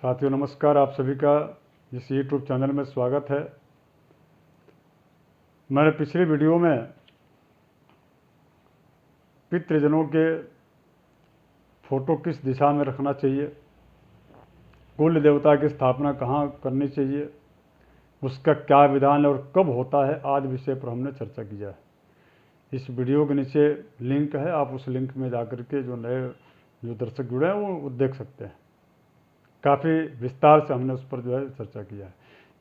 साथियों नमस्कार, आप सभी का इस यूट्यूब चैनल में स्वागत है। मैंने पिछली वीडियो में पितृजनों के फोटो किस दिशा में रखना चाहिए, कुल देवता की स्थापना कहाँ करनी चाहिए, उसका क्या विधान है और कब होता है, आदि विषय पर हमने चर्चा किया है। इस वीडियो के नीचे लिंक है, आप उस लिंक में जाकर के जो दर्शक जुड़े हैं वो देख सकते हैं। काफ़ी विस्तार से हमने उस पर चर्चा किया है।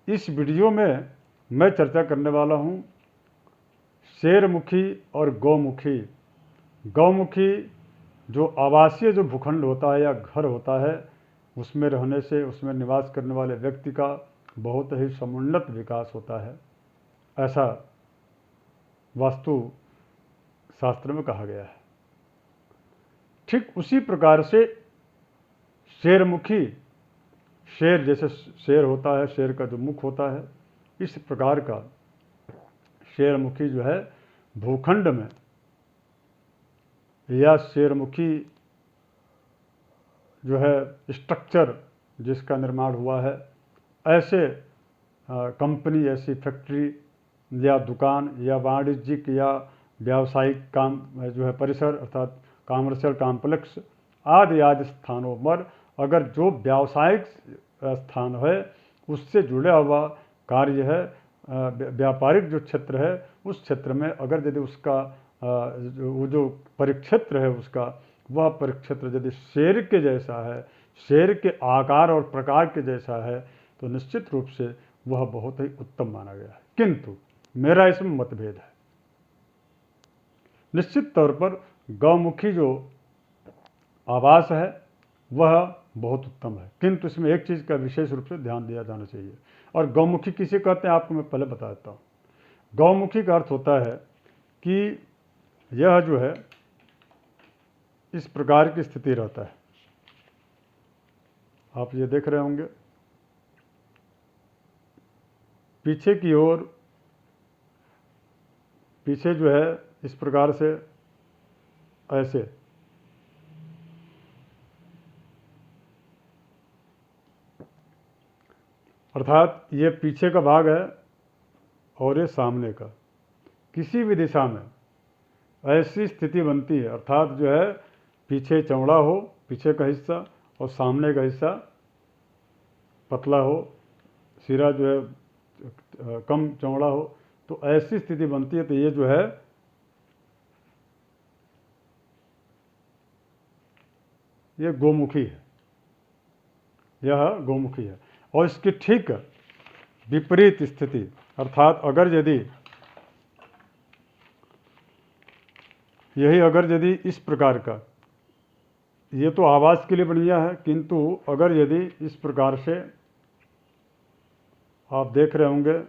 इस वीडियो में मैं चर्चा करने वाला हूँ शेरमुखी और गौमुखी। गौमुखी जो आवासीय जो भूखंड होता है या घर होता है, उसमें रहने से उसमें निवास करने वाले व्यक्ति का बहुत ही समुन्नत विकास होता है, ऐसा वास्तु शास्त्र में कहा गया है। ठीक उसी प्रकार से शेरमुखी, शेर जैसे शेर होता है, शेर का जो मुख होता है, इस प्रकार का शेरमुखी जो है भूखंड में या शेरमुखी जो है स्ट्रक्चर जिसका निर्माण हुआ है, ऐसे कंपनी, ऐसी फैक्ट्री या दुकान या वाणिज्यिक या व्यावसायिक काम जो है परिसर अर्थात कॉमर्शियल कॉम्प्लेक्स आदि आदि स्थानों पर अगर जो व्यावसायिक स्थान है उससे जुड़ा हुआ कार्य है, व्यापारिक जो क्षेत्र है, उस क्षेत्र में अगर यदि उसका जो परिक्षेत्र है उसका वह परिक्षेत्र यदि शेर के जैसा है, शेर के आकार और प्रकार के जैसा है, तो निश्चित रूप से वह बहुत ही उत्तम माना गया है। किंतु मेरा इसमें मतभेद है। निश्चित तौर पर गौमुखी जो आवास है वह बहुत उत्तम है, किंतु इसमें एक चीज़ का विशेष रूप से ध्यान दिया जाना चाहिए। और गौमुखी किसे कहते हैं आपको मैं पहले बता देता हूँ। गौमुखी का अर्थ होता है कि यह जो है इस प्रकार की स्थिति रहता है, आप ये देख रहे होंगे पीछे की ओर, पीछे जो है इस प्रकार से ऐसे, अर्थात ये पीछे का भाग है और ये सामने का। किसी भी दिशा में ऐसी स्थिति बनती है, अर्थात जो है पीछे चौड़ा हो, पीछे का हिस्सा, और सामने का हिस्सा पतला हो, सिरा जो है कम चौड़ा हो, तो ऐसी स्थिति बनती है। तो ये जो है ये गोमुखी है, यह गोमुखी है। और इसकी ठीक विपरीत स्थिति, अर्थात अगर यदि इस प्रकार का, ये तो आवास के लिए बढ़िया है, किंतु अगर यदि इस प्रकार से आप देख रहे होंगे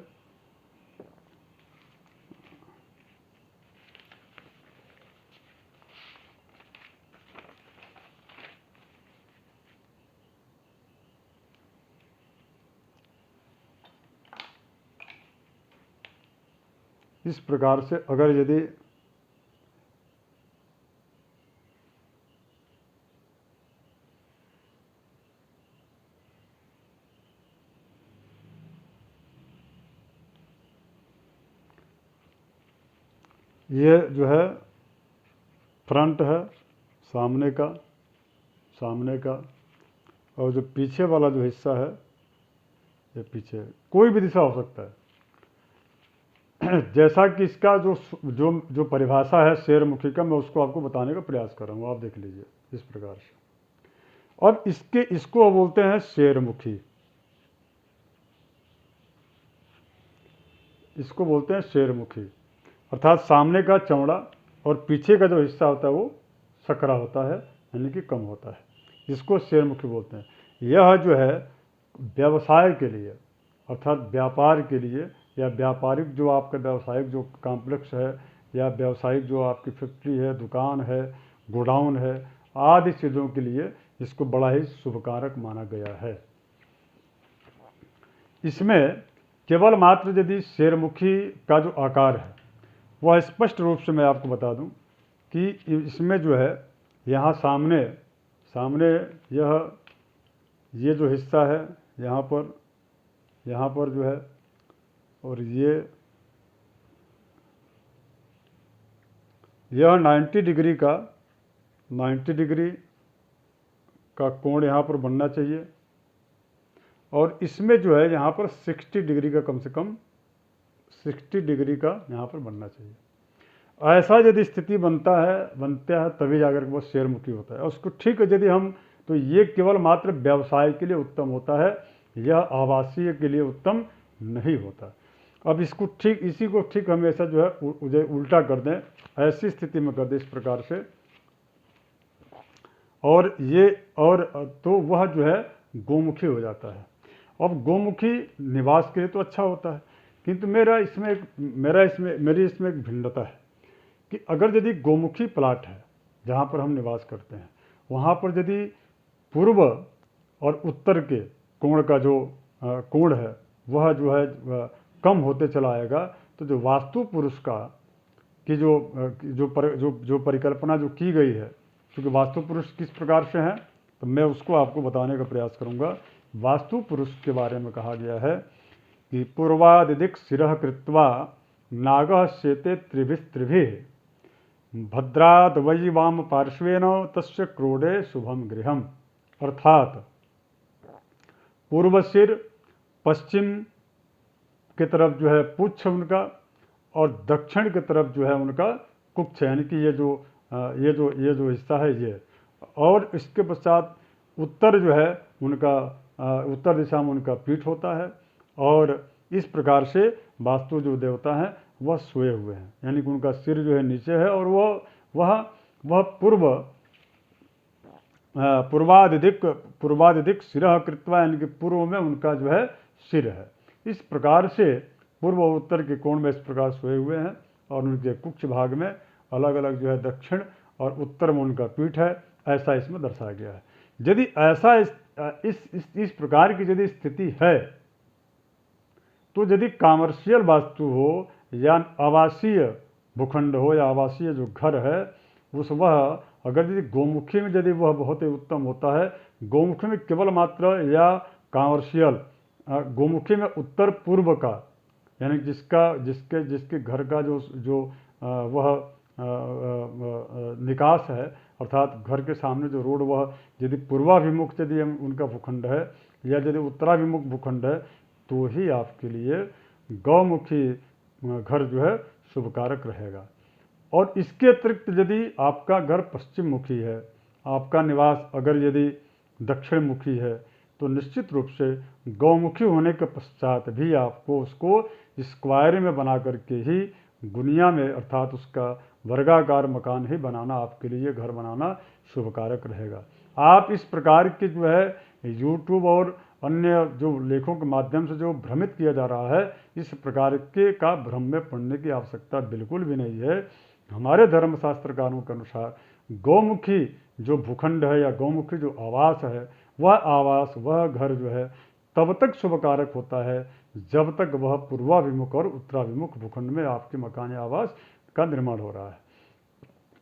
इस प्रकार से, अगर यदि ये जो है फ्रंट है सामने का, और जो पीछे वाला जो हिस्सा है ये पीछे, कोई भी दिशा हो सकता है। जैसा कि इसका जो जो जो परिभाषा है शेरमुखी का, मैं उसको आपको बताने का प्रयास कर रहा हूँ, आप देख लीजिए इस प्रकार से। और इसको बोलते हैं शेरमुखी, इसको बोलते हैं शेरमुखी, अर्थात सामने का चौड़ा और पीछे का जो हिस्सा होता है वो सकरा होता है, यानी कि कम होता है, जिसको शेरमुखी बोलते हैं। यह जो है व्यवसाय के लिए, अर्थात व्यापार के लिए, या व्यापारिक जो आपका व्यावसायिक जो कॉम्प्लेक्स है, या व्यावसायिक जो आपकी फैक्ट्री है, दुकान है, गोडाउन है, आदि चीज़ों के लिए इसको बड़ा ही शुभकारक माना गया है। इसमें केवल मात्र यदि शेरमुखी का जो आकार है वह स्पष्ट रूप से मैं आपको बता दूं कि इसमें जो है यहाँ सामने ये जो हिस्सा है यहाँ पर जो है, और यह 90 डिग्री का कोण यहाँ पर बनना चाहिए, और इसमें जो है यहाँ पर 60 डिग्री का, कम से कम 60 डिग्री का यहाँ पर बनना चाहिए। ऐसा यदि स्थिति बनता है तभी जाकर वो शेयरमुखी होता है। और उसको ठीक यदि हम, तो ये केवल मात्र व्यवसाय के लिए उत्तम होता है, यह आवासीय के लिए उत्तम नहीं होता। अब इसको ठीक, इसी को ठीक हमेशा जो है उल्टा कर दें, ऐसी स्थिति में कर दें इस प्रकार से, और तो वह जो है गोमुखी हो जाता है। अब गोमुखी निवास के लिए तो अच्छा होता है, किंतु मेरी इसमें एक भिन्नता है कि अगर यदि गोमुखी प्लाट है जहाँ पर हम निवास करते हैं, वहाँ पर यदि पूर्व और उत्तर के कोण का जो कोण है वह जो है कम होते चला आएगा, तो जो वास्तु पुरुष का की जो परिकल्पना जो की गई है, क्योंकि वास्तु पुरुष किस प्रकार से हैं तो मैं उसको आपको बताने का प्रयास करूंगा। वास्तु पुरुष के बारे में कहा गया है कि पूर्वादिदिक् शिरः कृत्वा नागः शेते त्रिभिः भद्राद वै वाम पार्श्वेन तस्य क्रोडे शुभम गृहम। अर्थात पूर्व सिर, पश्चिम की तरफ जो है पुच्छ उनका, और दक्षिण की तरफ जो है उनका कुक्ष, यानी कि ये जो हिस्सा है ये, और इसके पश्चात उत्तर जो है उनका, उत्तर दिशा में उनका पीठ होता है, और इस प्रकार से वास्तु जो देवता हैं वह सोए हुए हैं, यानी कि उनका सिर जो है नीचे है, और वह पूर्वादिदिक् शिरः कृत्वा, यानी कि पूर्व में उनका जो है सिर है। इस प्रकार से पूर्व और उत्तर के कोण में इस प्रकार सोए हुए हैं, और उनके कुक्ष भाग में अलग अलग जो है दक्षिण और उत्तर में उनका पीठ है, ऐसा इसमें दर्शाया गया है। यदि ऐसा इस प्रकार की यदि स्थिति है, तो यदि कॉमर्शियल वास्तु हो या आवासीय भूखंड हो या आवासीय जो घर है, वह अगर यदि गोमुखी में यदि वह बहुत ही उत्तम होता है, गोमुखी में केवल मात्र या कॉमर्शियल गोमुखी में उत्तर पूर्व का, यानी जिसके घर का जो वह निकास है, अर्थात घर के सामने जो रोड, वह यदि पूर्वाभिमुख यदि उनका भूखंड है या यदि उत्तराभिमुख भूखंड है, तो ही आपके लिए गौमुखी घर जो है शुभकारक रहेगा। और इसके अतिरिक्त यदि आपका घर पश्चिम मुखी है, आपका निवास अगर यदि दक्षिण मुखी है, तो निश्चित रूप से गौमुखी होने के पश्चात भी आपको उसको स्क्वायर में बना करके ही दुनिया में, अर्थात उसका वर्गाकार मकान ही बनाना, आपके लिए घर बनाना शुभकारक रहेगा। आप इस प्रकार की जो है यूट्यूब और अन्य जो लेखों के माध्यम से जो भ्रमित किया जा रहा है, इस प्रकार के का भ्रम में पड़ने की आवश्यकता बिल्कुल भी नहीं है। हमारे धर्मशास्त्रकारों के अनुसार गौमुखी जो भूखंड है या गौमुखी जो आवास है, वह घर जो है तब तक शुभकारक होता है जब तक वह पूर्वाभिमुख और उत्तराभिमुख भूखंड में आपके मकान या आवास का निर्माण हो रहा है।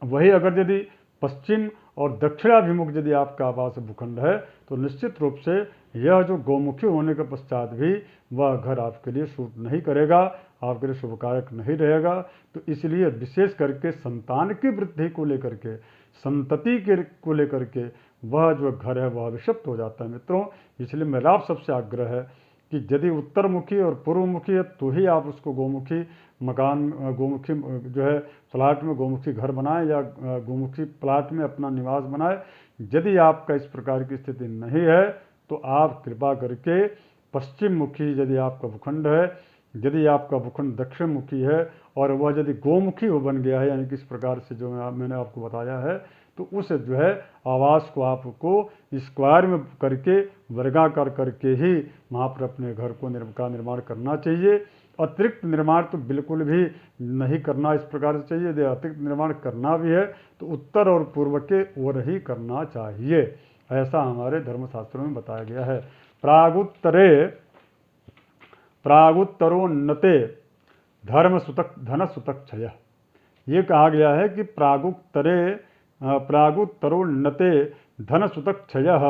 वही अगर यदि पश्चिम और दक्षिणाभिमुख यदि आपका आवास भूखंड है, तो निश्चित रूप से यह जो गौमुखी होने के पश्चात भी वह घर आपके लिए सूट नहीं करेगा, आपके लिए शुभकारक नहीं रहेगा। तो इसलिए विशेष करके संतान की वृद्धि को लेकर के, संतति को लेकर के वह जो घर है वह अभिशप्त हो जाता है मित्रों। इसलिए मेरा आप सबसे आग्रह है कि यदि उत्तरमुखी और पूर्वमुखी है, तो ही आप उसको गोमुखी मकान, गोमुखी जो है प्लाट में गोमुखी घर बनाएं या गोमुखी प्लाट में अपना निवास बनाएं। यदि आपका इस प्रकार की स्थिति नहीं है, तो आप कृपा करके पश्चिम मुखी यदि आपका भूखंड है, यदि आपका भूखंड दक्षिण मुखी है और वह यदि गोमुखी हो बन गया है, यानी कि इस प्रकार से जो मैंने आपको बताया है, तो उस जो है आवास को आपको स्क्वायर में करके, वर्गाकार करके ही वहाँ पर अपने घर का निर्माण करना चाहिए। अतिरिक्त निर्माण तो बिल्कुल भी नहीं करना इस प्रकार से चाहिए। यदि अतिरिक्त निर्माण करना भी है तो उत्तर और पूर्व के ओर ही करना चाहिए, ऐसा हमारे धर्मशास्त्रों में बताया गया है। प्रागुत्तरोन्नते धनसुतक क्षय, ये कहा गया है कि प्रागुत्तरोन्नते धन सुतक क्षयः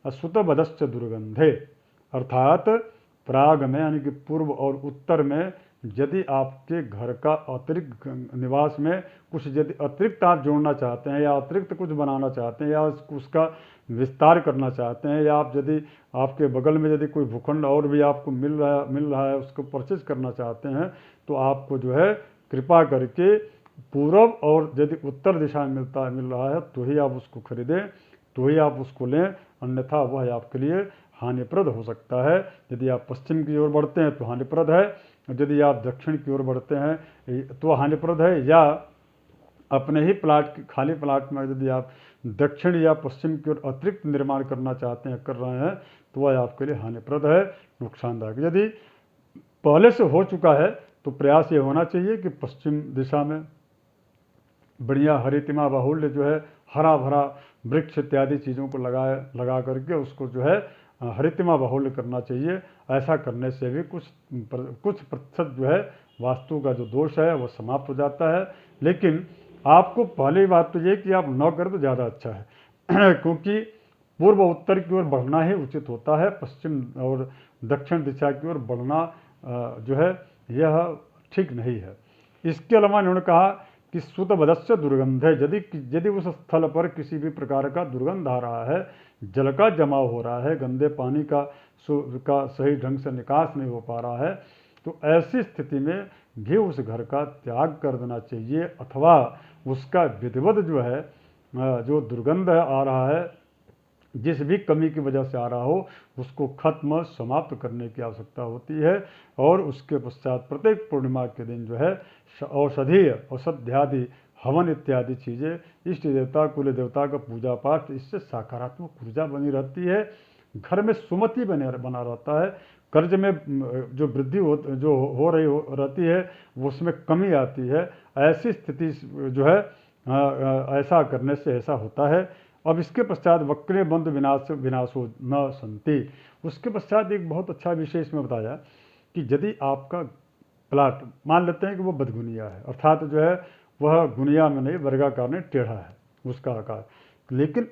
असुत बदश्च दुर्गंधे। अर्थात प्राग में यानी कि पूर्व और उत्तर में यदि आपके घर का अतिरिक्त निवास में कुछ यदि अतिरिक्त आप जोड़ना चाहते हैं या अतिरिक्त कुछ बनाना चाहते हैं या उसका विस्तार करना चाहते हैं, या आप यदि आपके बगल में यदि कोई भूखंड और भी आपको मिल रहा है उसको परचेज करना चाहते हैं, तो आपको जो है कृपा करके पूर्व और यदि उत्तर दिशा में मिल रहा है तो ही आप उसको खरीदें, तो ही आप उसको लें, अन्यथा वह आपके लिए हानिप्रद हो सकता है। यदि आप पश्चिम की ओर बढ़ते हैं तो हानिप्रद है, यदि आप दक्षिण की ओर बढ़ते हैं तो हानिप्रद है, या अपने ही प्लाट खाली प्लाट में यदि आप दक्षिण या पश्चिम की ओर अतिरिक्त निर्माण करना चाहते हैं, कर रहे हैं, तो वह आपके लिए हानिप्रद है, नुकसानदायक। यदि पहले से हो चुका है तो प्रयास ये होना चाहिए कि पश्चिम दिशा में बढ़िया हरितिमा बाहुल्य जो है हरा भरा वृक्ष इत्यादि चीज़ों को लगा करके उसको जो है हरितिमा बाहुल्य करना चाहिए। ऐसा करने से भी कुछ प्रतिशत जो है वास्तु का जो दोष है वह समाप्त हो जाता है। लेकिन आपको पहली बात तो ये कि आप न करें तो ज़्यादा अच्छा है क्योंकि पूर्व उत्तर की ओर बढ़ना ही उचित होता है, पश्चिम और दक्षिण दिशा की ओर बढ़ना जो है यह ठीक नहीं है। इसके अलावा इन्होंने कहा कि सुतबदस्य दुर्गंध है, यदि उस स्थल पर किसी भी प्रकार का दुर्गंध आ रहा है, जल का जमाव हो रहा है, गंदे पानी का सही ढंग से निकास नहीं हो पा रहा है, तो ऐसी स्थिति में भी उस घर का त्याग कर देना चाहिए, अथवा उसका विधिवत जो है जो दुर्गंध आ रहा है जिस भी कमी की वजह से आ रहा हो उसको खत्म समाप्त करने की आवश्यकता होती है। और उसके पश्चात प्रत्येक पूर्णिमा के दिन जो है औषधीय औषध्यादि हवन इत्यादि चीज़ें इष्ट देवता कुल देवता का पूजा पाठ, इससे सकारात्मक ऊर्जा बनी रहती है, घर में सुमति बना रहता है, कर्ज में जो वृद्धि हो रही रहती है उसमें कमी आती है। ऐसी स्थिति जो है ऐसा करने से ऐसा होता है। अब इसके पश्चात वक्रे बंध विनाशो न संति। उसके पश्चात एक बहुत अच्छा विषय इसमें बताया कि यदि आपका प्लाट मान लेते हैं कि वो बदगुनिया है, अर्थात जो है वह गुनिया में नहीं वर्गाकार में टेढ़ा है उसका आकार, लेकिन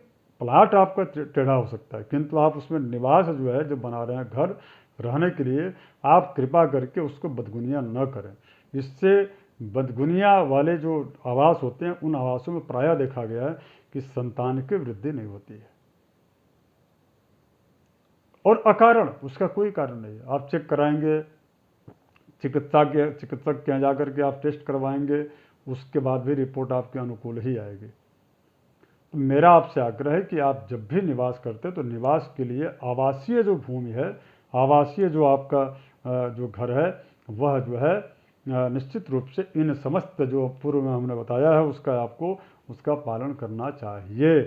प्लाट आपका टेढ़ा हो सकता है, किंतु आप उसमें निवास जो है जो बना रहे हैं घर रहने के लिए, आप कृपा करके उसको बदगुनिया न करें। इससे बदगुनिया वाले जो आवास होते हैं उन आवासों में प्रायः देखा गया है कि संतान की वृद्धि नहीं होती है, और अकारण उसका कोई कारण नहीं है। आप चेक कराएंगे, चिकित्सक के यहाँ जाकर के आप टेस्ट करवाएंगे, उसके बाद भी रिपोर्ट आपके अनुकूल ही आएगी। तो मेरा आपसे आग्रह है कि आप जब भी निवास करते हैं तो निवास के लिए आवासीय जो भूमि है, आवासीय जो आपका जो घर है वह जो है निश्चित रूप से इन समस्त जो पूर्व में हमने बताया है उसका आपको उसका पालन करना चाहिए।